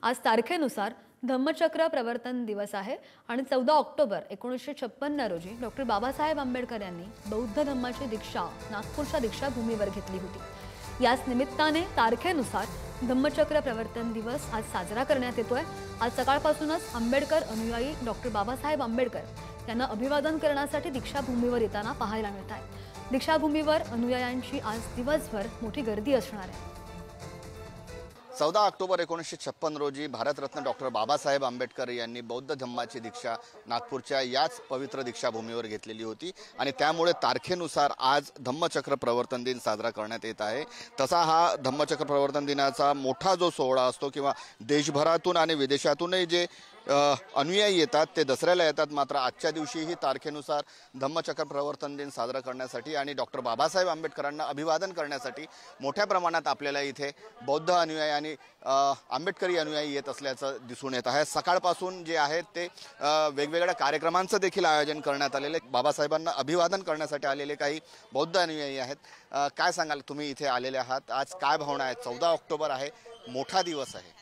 आज तारखेनुसार धम्मचक्र प्रवर्तन दिवस आहे आणि 14 ऑक्टोबर 1956 रोजी डॉक्टर बाबासाहेब आंबेडकर यांनी बौद्ध धम्माची दीक्षा नागपूरच्या दीक्षाभूमीवर घेतली होती। याच निमित्ताने तारखेनुसार धम्मचक्र प्रवर्तन दिवस आज साजरा करण्यात येतोय। आज सकाळपासूनच आंबेडकर अनुयायी डॉक्टर बाबासाहेब आंबेडकर यांना अभिवादन करण्यासाठी दीक्षाभूमीवर येताना पाहायला मिळत आहे। दीक्षाभूमीवर अनुयायांची आज दिवसभर मोठी गर्दी असणार आहे। 14 ऑक्टोबर 1956 रोजी भारतरत्न डॉक्टर बाबासाहेब आंबेडकर यांनी बौद्ध धम्माची दीक्षा नागपूरच्या याच पवित्र दीक्षाभूमीवर घेतलेली होती आणि त्यामुळे तारखेनुसार आज धम्मचक्र प्रवर्तन दिन साजरा करण्यात येत आहे। तसा हा धम्मचक्र प्रवर्तन दिनाचा मोठा जो सोहळा असतो किंवा देशभरातून आणि विदेशातूनही जे अनुयायी येतात ते दसऱ्याला येतात, मात्र आजच्या दिवशीही तारखेनुसार धम्मचक्र प्रवर्तन दिन साजरा करण्यासाठी आणि डॉक्टर बाबासाहेब आंबेडकरांना अभिवादन करण्यासाठी मोठ्या प्रमाणात आपल्याला इथे बौद्ध अनुयायी आणि आंबेडकरी अनुयायी येत असल्याचं दिसून येत आहे। सकाळपासून जे आहे ते वेगवेगळ्या कार्यक्रमांचं देखील आयोजन करण्यात आलेले, बाबासाहेबांना अभिवादन करण्यासाठी आलेले काही बौद्ध अनुयायी आहेत। काय सांगाल, तुम्ही इथे आलेले आहात, आज काय भावना आहे? 14 ऑक्टोबर आहे, मोठा दिवस आहे।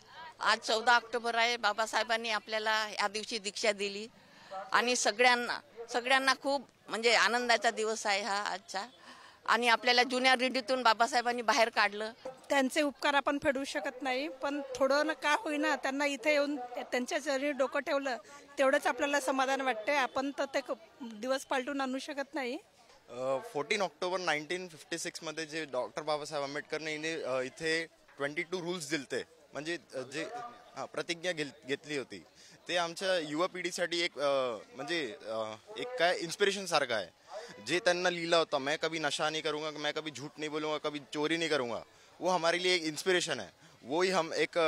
आज 14 ऑक्टोबर आहे। बाबासाहेबांनी आपल्याला या दिवशी दीक्षा दिली आणि सगळ्यांना खूप म्हणजे आनंदाचा दिवस आहे हा आजचा। आणि आपल्याला जुन्या रिडीतून बाबासाहेबांनी बाहेर काढलं। त्यांचे उपकार आपण फेडू शकत नाही, पण थोडं ना का होईना त्यांना इथे येऊन त्यांच्या चरणी डोकं ठेवलं तेवढंच आपल्याला समाधान वाटते। आपण तर ते दिवस पालटून आणू शकत नाही। 14 ऑक्टोबर 1956 मध्ये जे डॉक्टर बाबासाहेब आंबेडकरने इथे 22 रूल्स दिलते, म्हणजे जे प्रतिज्ञा घेतली होती, ते आमच्या युवा पिढीसाठी एक म्हणजे एक काय इन्स्पिरेशन सारखं आहे। जे त्यांना लिहिला होता, मैं कभी नशा नहीं करूँगा, मैं कभी झूठ नहीं बोलूँगा, कभी चोरी नहीं करूँगा, वो हमारे लिए एक इंस्पिरेशन है। वो ही हम एक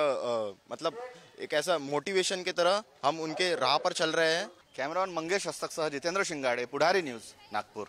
मतलब एक ऐसा मोटिवेशन की तरह हम उनके राह पर चल रहे हैं। कॅमेरामॅन मंगेश हस्तकसह जितेंद्र शिंगाडे, पुढारी न्यूज, नागपूर।